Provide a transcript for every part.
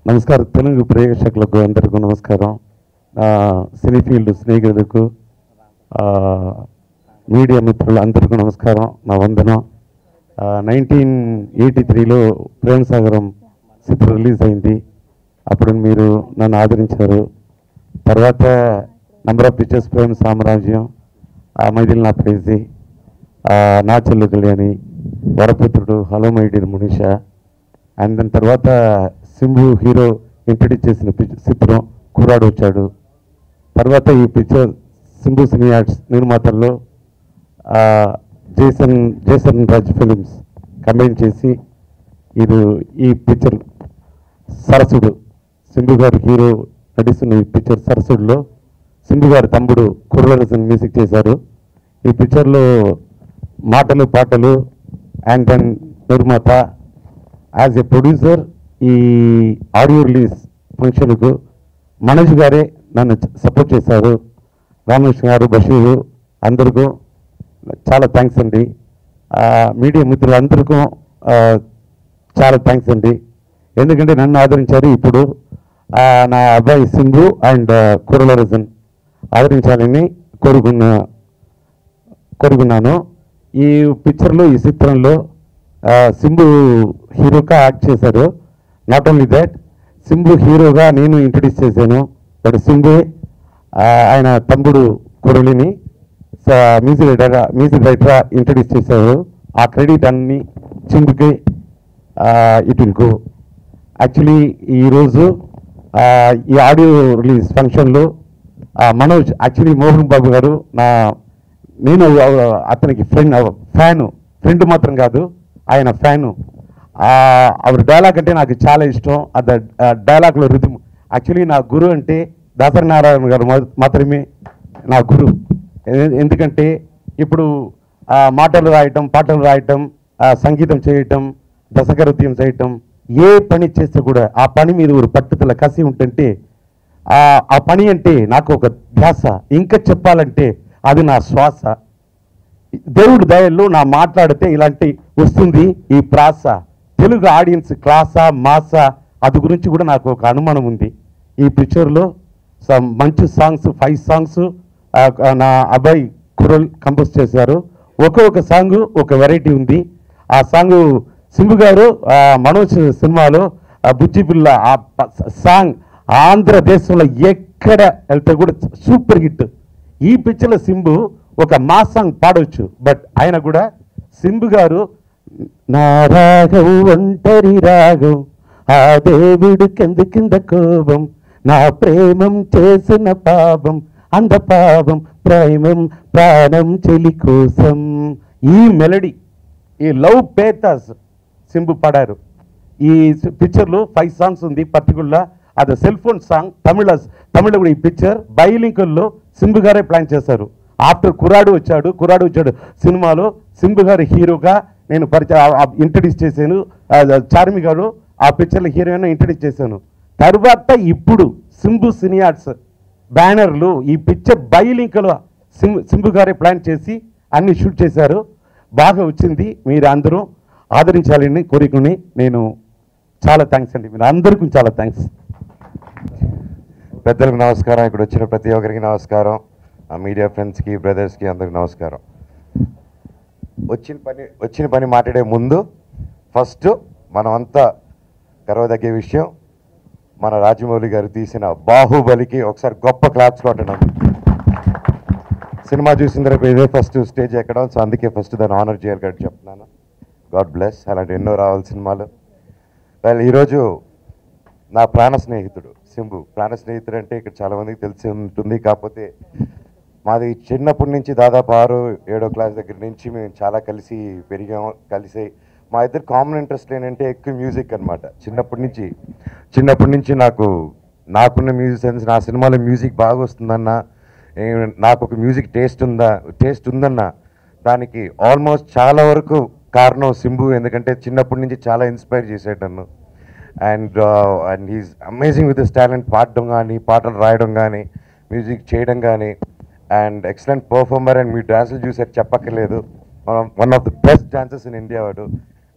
నమస్కారం తెలుగు ప్రేక్షకులకు అందరికీ నమస్కారం. సినీ ఫీల్డ్ స్నేహితులకు మీడియా మిత్రులు అందరికీ నమస్కారం, నా వందనం. 1983లో ప్రేమ సాగరం చిత్రం రిలీజ్ అయింది. అప్పుడు మీరు నన్ను ఆదరించారు. తర్వాత నంబర్ ఆఫ్ పిక్చర్స్, ప్రేమ సామ్రాజ్యం, మైథిలి నా ప్రేసి, నా చెల్లు కళ్యాణి, వరపుత్రుడు, హలో మై డియర్ మునిషా, అండ్ దాని తర్వాత సింబు హీరో ఇంట్రడ్యూస్ చేసిన చిత్రం కుర్రాడు వచ్చాడు. తర్వాత ఈ పిక్చర్ సింబు సినీ ఆర్ట్స్ నిర్మాతల్లో జేసన్ రాజ్ ఫిలిమ్స్ కంబైన్ చేసి ఈ పిక్చర్ సరసుడు, సింబు గారు హీరో నటిస్తున్న ఈ పిక్చర్ సరసుడులో సింబు గారి తమ్ముడు కుర్రరసన్ మ్యూజిక్ చేశారు. ఈ పిక్చర్లో మాటలు పాటలు అండ్ దెన్ నిర్మాత యాజ్ ఎ ప్రొడ్యూసర్ ఈ ఆడియో రిలీజ్ ఫంక్షన్కు మనోజ్ గారే నన్ను సపోర్ట్ చేశారు. రామకృష్ణ గారు, బషీరు అందరికీ చాలా థ్యాంక్స్ అండి. మీడియా మిత్రులందరికీ చాలా థ్యాంక్స్ అండి, ఎందుకంటే నన్ను ఆదరించారు. ఇప్పుడు నా అబ్బాయి సింబు అండ్ కుర్రలరసన్ ఆదరించాలని కోరుకున్నాను. ఈ పిక్చర్లో, ఈ చిత్రంలో సింబు హీరోగా యాక్ట్ చేశారు. నాట్ ఓన్లీ దాట్, సింబు హీరోగా నేను ఇంట్రడ్యూస్ చేశాను. బట్ సింబే ఆయన తమ్ముడు కురళిని మ్యూజిక్ రైటర్గా ఇంట్రడ్యూస్ చేశారు. ఆ క్రెడిట్ అన్ని సింబుకే ఇట్ విల్ గో. యాక్చువల్లీ ఈరోజు ఈ ఆడియో రిలీజ్ ఫంక్షన్లో మనోజ్, యాక్చువల్లీ మోహన్ బాబు గారు నేను అతనికి ఫ్రెండ్ మాత్రం కాదు, ఆయన ఫ్యాను. ఆవిడ డైలాగ్ అంటే నాకు చాలా ఇష్టం. అది డైలాగ్లో రిథమ్. యాక్చువల్లీ నా గురువు అంటే దాసరి నారాయణ గారు మాత్రమే నా గురువు. ఎందుకంటే ఇప్పుడు మాటలు రాయటం, పాటలు రాయటం, సంగీతం చేయటం, దశకృత్యం చేయటం, ఏ పని చేస్తే కూడా ఆ పని మీద ఒక పట్టుదల, కసి ఉంటుంటే ఆ పని అంటే నాకు ఒక ధ్యాస. ఇంకా చెప్పాలంటే అది నా శ్వాస. దేవుడి దయల్లో నా మాట్లాడితే ఇలాంటి వస్తుంది ఈ ప్రాస. తెలుగు ఆడియన్స్ క్లాసా మాసా అది గురించి కూడా నాకు ఒక అనుమానం ఉంది. ఈ పిక్చర్లో మంచి సాంగ్స్, 5 సాంగ్స్ నా అబ్బాయి కురల్ కంపోజ్ చేశారు. ఒక్కొక్క సాంగ్ ఒక వెరైటీ ఉంది. ఆ సాంగ్ సింబు గారు మనోజ్ సినిమాలో బుజ్జి పిల్ల ఆ సాంగ్ ఆంధ్రదేశంలో ఎక్కడ వెళ్తే కూడా సూపర్ హిట్. ఈ పిక్చర్లో సింబు ఒక మా సాంగ్ పాడవచ్చు, బట్ ఆయన కూడా సింబు గారు నా రాగం ఒంటరి రాగం, ఆ దేవుడు కింద కోపం, నా ప్రేమం చేసిన పాపం, అంద పాపం ప్రేమం ప్రాణం చెలి కోసం, ఈ మెలడీ, ఈ లవ్ పేతాస్ సింబు పాడారు. ఈ పిక్చర్లో 5 సాంగ్స్ ఉంది. పర్టికులర్ అది సెల్ ఫోన్ సాంగ్. తమిళ కూడా ఈ పిక్చర్ బైలింకుల్లో సింబు గారే ప్లాన్ చేశారు. ఆఫ్టర్ కుర్రాడు వచ్చాడు సినిమాలో సింబు గారి హీరోగా నేను ఇంట్రడ్యూస్ చేశాను. చార్మి గారు ఆ పిక్చర్లో హీరోయిన్ ఇంట్రడ్యూస్ చేశాను. తర్వాత ఇప్పుడు సింబు సినీ ఆర్ట్స్ బ్యానర్లు ఈ పిక్చర్ బైలింక్లో సింబు గారే ప్లాన్ చేసి అన్ని షూట్ చేశారు. బాగా వచ్చింది. మీరు అందరూ ఆదరించాలని కోరుకుని నేను చాలా థ్యాంక్స్ అండి. మీరు అందరికీ చాలా థ్యాంక్స్. పెద్దలకు నమస్కారం, ఇక్కడ వచ్చిన ప్రతి ఒక్కరికి నమస్కారం, మీడియా ఫ్రెండ్స్కి, బ్రదర్స్కి అందరికి నమస్కారం. వచ్చిన పని మాట్లాడే ముందు ఫస్ట్ మనమంతా గర్వదగ్గే విషయం, మన రాజమౌళి గారు తీసిన బాహుబలికి ఒకసారి గొప్ప క్లాప్స్ కొట్టడం. సినిమా చూసిన తర్వాత ఇదే ఫస్ట్ స్టేజ్ ఎక్కడం, సో అందుకే ఫస్ట్ దాన్ని ఆనర్ చేయాలి కాబట్టి చెప్తున్నాను. God bless. అలాంటి ఎన్నో రావాలి సినిమాలు. ఈరోజు నా ప్రాణ స్నేహితుడు సింబు. ప్రాణ స్నేహితుడు అంటే ఇక్కడ చాలామందికి తెలిసి ఉంటుంది, కాకపోతే మాది చిన్నప్పటి నుంచి దాదాపు 6-7 క్లాస్ దగ్గర నుంచి మేము చాలా కలిసి పెరిగాము. కలిసి మా ఇద్దరు కామన్ ఇంట్రెస్ట్ ఏంటంటే ఎక్కువ మ్యూజిక్ అనమాట. చిన్నప్పటి నుంచి నాకున్న మ్యూజిక్ సెన్స్, నా సినిమాలో మ్యూజిక్ బాగా వస్తుందన్న, నాకు ఒక మ్యూజిక్ టేస్ట్ ఉందన్న దానికి ఆల్మోస్ట్ చాలా వరకు కారణం సింబు. ఎందుకంటే చిన్నప్పటి నుంచి చాలా ఇన్స్పైర్ చేసాడు నన్ను. And he's amazing with his talent. పాడడం కానీ, పాటలు రాయడం కానీ, మ్యూజిక్ చేయడం కానీ, అండ్ ఎక్సలెంట్ పర్ఫార్మర్. అండ్ మీ డాన్సులు చూసారు, చెప్పక్కర్లేదు. One of the best dancers in India వాడు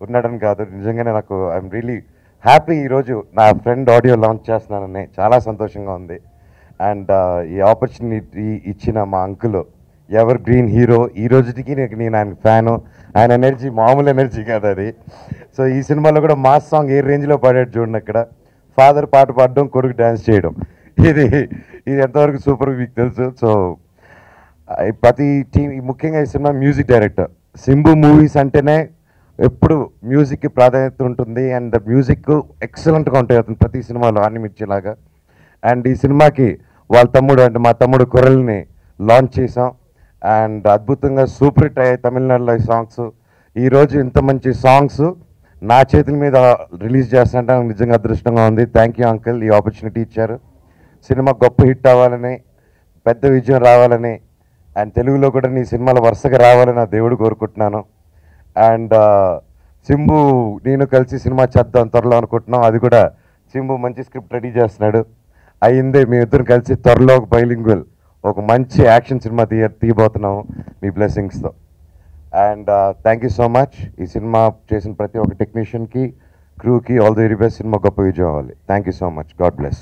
ఉన్నాడని కాదు, నిజంగానే నాకు ఐఎమ్ రియలీ హ్యాపీ ఈరోజు నా ఫ్రెండ్ ఆడియో లాంచ్ చేస్తున్నానని చాలా సంతోషంగా ఉంది. అండ్ ఈ ఆపర్చునిటీ ఇచ్చిన మా అంకుల్ ఎవర్ గ్రీన్ హీరో, ఈ రోజుకి నేను ఆయన ఫ్యాను. ఆయన ఎనర్జీ మామూలు ఎనర్జీ కాదు అది. సో ఈ సినిమాలో కూడా మాస్ సాంగ్ ఏ రేంజ్లో పాడాడు చూడండి. అక్కడ ఫాదర్ పాట పాడడం, కొడుకు డ్యాన్స్ చేయడం, ఇది ఇది ఎంతవరకు సూపర్ మీకు తెలుసు. సో ప్రతి టీం, ముఖ్యంగా ఈ cinema music director Simbu movies అంటేనే ఎప్పుడు మ్యూజిక్కి ప్రాధాన్యత ఉంటుంది. అండ్ ద మ్యూజిక్ ఎక్సలెంట్గా ఉంటాయి అతను ప్రతి సినిమాలో ఆనిమిర్చేలాగా. అండ్ ఈ సినిమాకి వాళ్ళ తమ్ముడు, అంటే మా తమ్ముడు కొరల్ని లాంచ్ చేసాం. అండ్ అద్భుతంగా సూపర్ హిట్ అయ్యాయి తమిళనాడులో ఈ సాంగ్స్. ఈరోజు ఇంత మంచి సాంగ్స్ నా చేతుల మీద రిలీజ్ చేస్తుంటే నాకు నిజంగా అదృష్టంగా ఉంది. థ్యాంక్ యూ అంకుల్, ఈ ఆపర్చునిటీ ఇచ్చారు. సినిమా గొప్ప హిట్ అవ్వాలని, పెద్ద విజయం రావాలని, అండ్ తెలుగులో కూడా నీ సినిమాలు వరుసగా రావాలని నా దేవుడు కోరుకుంటున్నాను. అండ్ సింబు నేను కలిసి సినిమా చేద్దాం త్వరలో అనుకుంటున్నాం. అది కూడా సింబు మంచి స్క్రిప్ట్ రెడీ చేస్తున్నాడు. అయిందే మేమిద్దరం కలిసి త్వరలో ఒక బైలింగ్వల్ ఒక మంచి యాక్షన్ సినిమా తీయబోతున్నాము మీ బ్లెస్సింగ్స్తో. And thank you so much. ఈ సినిమా చేసిన ప్రతి ఒక్క టెక్నీషియన్కి, క్రూకి all the very best. Cinema గొప్ప విజయం అవ్వాలి. Thank you so much. God bless.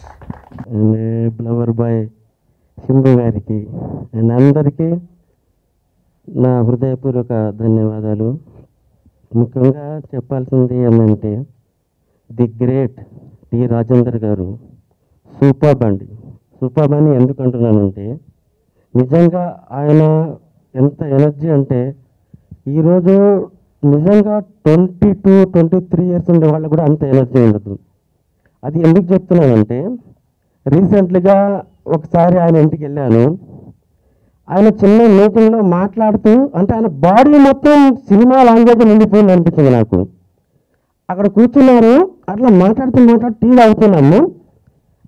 Flower boy Simbu గారికి అండ్ అందరికీ నా హృదయపూర్వక ధన్యవాదాలు. ముఖ్యంగా చెప్పాల్సింది ఏంటంటే ది గ్రేట్ టి రాజేందర్ గారు సూపర్ బండి. సూపర్ అని ఎందుకు అంటున్నానంటే నిజంగా ఆయన ఎంత ఎనర్జీ అంటే ఈరోజు నిజంగా 22-23 ఇయర్స్ ఉండే వాళ్ళు కూడా అంత ఎనర్జీ ఉండదు. అది ఎందుకు చెప్తున్నానంటే రీసెంట్లీగా ఒకసారి ఆయన ఇంటికి వెళ్ళాను. ఆయన చిన్న మీటింగ్లో మాట్లాడుతూ అంటే ఆయన బాడీ మొత్తం సినిమా లాంగ్వేజ్ నిండిపోయింది అనిపించింది నాకు. అక్కడ కూర్చున్నారు, అట్లా మాట్లాడుతూ టీ తాగుతున్నాము.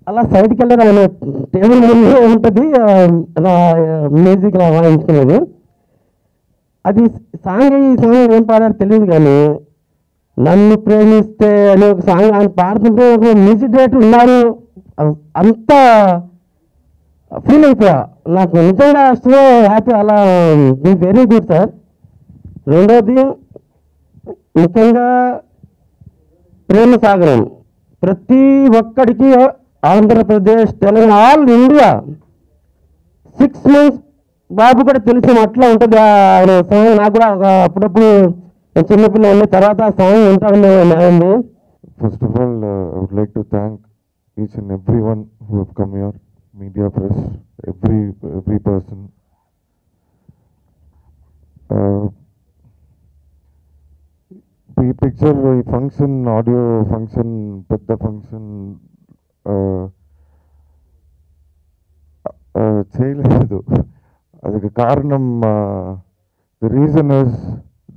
అలా సైడ్కి వెళ్ళారు, ఆయన టేబుల్ ముందు ఉంటుంది మ్యూజిక్ వాయించుకునేది. అది ఈ సాంగ్ ఏం పాడారో తెలియదు కానీ నన్ను ప్రేమిస్తే అనే ఒక సాంగ్ ఆయన పాడుతుంటే ఒక మ్యూజిక్ డైరెక్టర్ ఉన్నారు. అంత ఫీల్ అయిపోయా. నాకు నిజంగా సో హ్యాపీ. అలా వెరీ గుడ్ సార్. రెండోది ముఖ్యంగా ప్రేమ సాగరం ప్రతి ఒక్కడికి Andhra Pradesh, Telangana, all India 6 months బాబు కూడా తెలిసి అట్లా ఉంటుంది ఆయన సాంగ్. నాకు కూడా అప్పుడప్పుడు చిన్నపిల్ల ఉన్న తర్వాత ఆ సాంగ్ ఉంటా ఉంది. First of all, I would like to thank each and everyone who have come here, media, press, every person. ఈ పిక్చర్, ఈ ఫంక్షన్, ఆడియో ఫంక్షన్, పెద్ద ఫంక్షన్ చేయలేదు. அதுக்கு காரணம், the reason is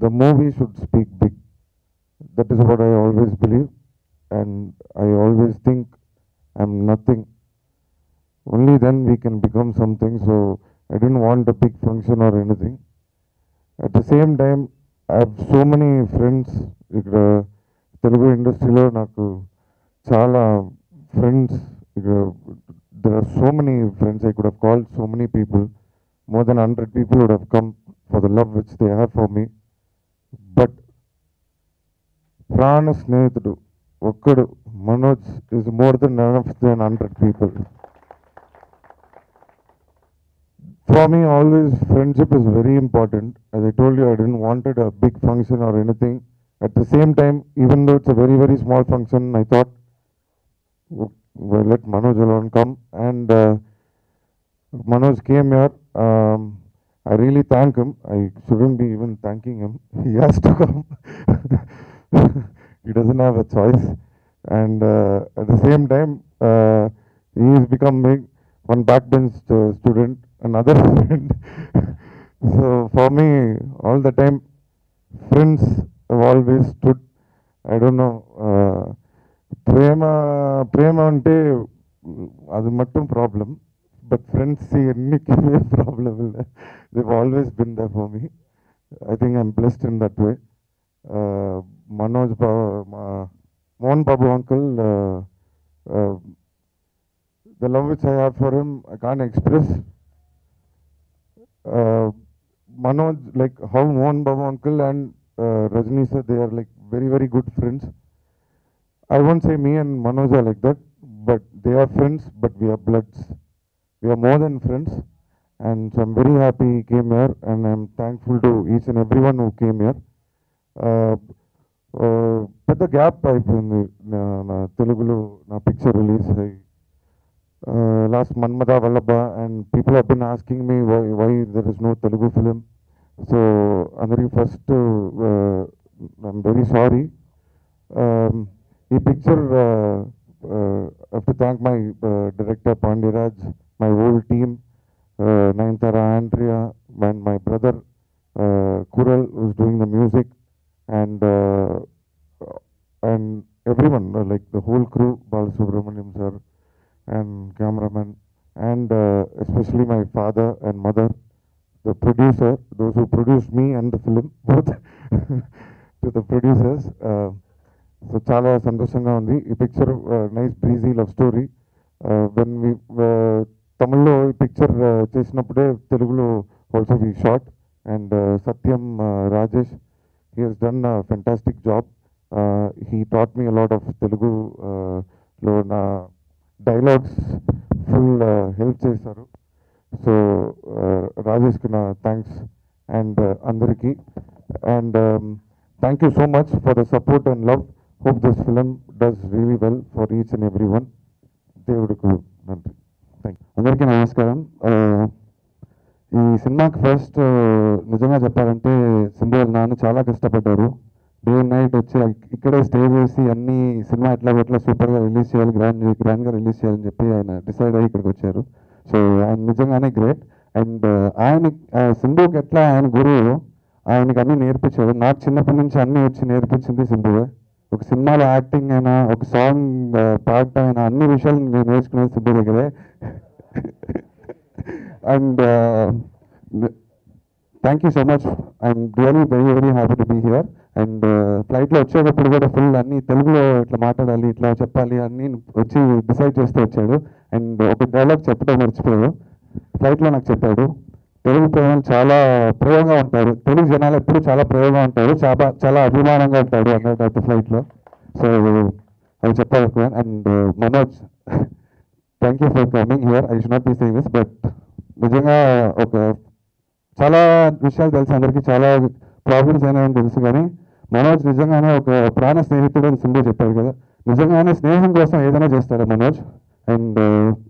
the movie should speak big. That is what I always believe, and I always think I'm nothing. Only then we can become something. So I didn't want a big function or anything. At the same time, I have so many friends. ఇక్కడ తెలుగు ఇండస్ట్రీలో నాకు చాలా friends. There are so many friends. I could have called so many people. More than 100 people would have come for the love which they have for me. But ప్రాణ స్నేహితుడు ఒక్కడు Manoj is more than enough than 100 people. For me, always friendship is very important. As I told you, I didn't wanted a big function or anything. At the same time, even though it's a very, very small function, I thought, well, let Manoj alone come. And Manoj came here. I really thank him. I shouldn't be even thanking him. He has to come. He doesn't have a choice. And at the same time, he has become one backbench student, another friend. So for me, all the time, friends have always stood. I don't know. ప్రేమ అంటే అది మట్టం problem, but friends ఎన్నికి problem இல்லை. they've always been there for me. I think I'm blessed in that way. Manoj Mohan Babu uncle, the love which I have for him, I can't express. Manoj, like how Mohan Babu uncle and Rajni sir, they are like very, very good friends. I won't say me and Manoj are like that, but they are friends, but we are bloods. We are more than friends, and so I'm very happy he came here, and I'm thankful to each and everyone who came here. పెద్ద gap అయిపోయింది నా తెలుగులో నా picture release అయ్యి last Manmatha Vallabha and people have been asking me why there is no Telugu film. So అందరికి first I'm very sorry. ఈ picture I have to thank my director Pandiraj, my whole team, Nayanthara, Andrea, and my brother Kural, who's doing the music, and everyone, like the whole crew, Balasubramaniam sir, and cameraman, and especially my father and mother, the producer, those who produced me and the film, both to the producers. So చాలా సంతోషంగా ఉంది. ఈ picture nice breezy love story. When we తమిళ్లో ఈ picture చేసినప్పుడే తెలుగులో also we shot, and Satyam Rajesh, he has done fantastic job. He taught me a lot of తెలుగులో నా డైలాగ్స్ ఫుల్ హెల్ప్ చేశారు. సో రాజేష్కి నా థ్యాంక్స్ అండ్ అందరికీ, and thank you so much for the support and love. Hope this film does really well for each and everyone. దేవుడికి Nandi. Thank you. అందరికీ నమస్కారం. ఈ సినిమాకి ఫస్ట్ నిజంగా చెప్పాలంటే సింబు వాళ్ళ నాన్న చాలా కష్టపడ్డారు. డే అండ్ నైట్ వచ్చి ఇక్కడే స్టే చేసి అన్ని సినిమా ఎట్లా సూపర్గా రిలీజ్ చేయాలి, గ్రాండ్గా రిలీజ్ చేయాలని చెప్పి ఆయన డిసైడ్ అయ్యి ఇక్కడికి వచ్చారు. సో ఆయన నిజంగానే గ్రేట్. అండ్ సింబుకి ఎట్లా ఆయన గురువు ఆయనకి అన్నీ నేర్పించాడు. నాకు చిన్నప్పటి నుంచి అన్నీ వచ్చి నేర్పించింది సింబువే. ఒక సినిమాలో యాక్టింగ్ అయినా, ఒక సాంగ్ పాడటం అయినా, అన్ని విషయాలు నేను నేర్చుకునేది సింబు దగ్గరే. And thank you so much. I'm really very happy to be here. And ఫ్లైట్లో వచ్చేటప్పుడు కూడా ఫుల్ అన్ని తెలుగులో ఇట్లా మాట్లాడాలి, ఇట్లా చెప్పాలి అన్నీ వచ్చి డిసైడ్ చేస్తూ వచ్చాడు. అండ్ ఒక డైలాగ్ చెప్పడం మర్చిపోయాడు. ఫ్లైట్లో నాకు చెప్పాడు, తెలుగు ప్రజలు చాలా ప్రేమగా ఉంటారు, తెలుగు జనాలు ఎప్పుడు చాలా ప్రేమగా ఉంటారు, చాలా అభిమానంగా ఉంటారు అన్నట్టు ఫ్లైట్లో. సో అది చెప్పాలి. And Manoj, thank you for coming here. I should not be saying this, but నిజంగా ఒక చాలా విషయాలు తెలుసు అందరికీ, చాలా ప్రాబ్లమ్స్ అయినాయని తెలుసు, కానీ మనోజ్ నిజంగానే ఒక ప్రాణ స్నేహితుడు అని సింబు చెప్పాడు కదా, నిజంగానే స్నేహం కోసం ఏదైనా చేస్తాడు Manoj. And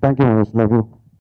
thank you Manoj, love you.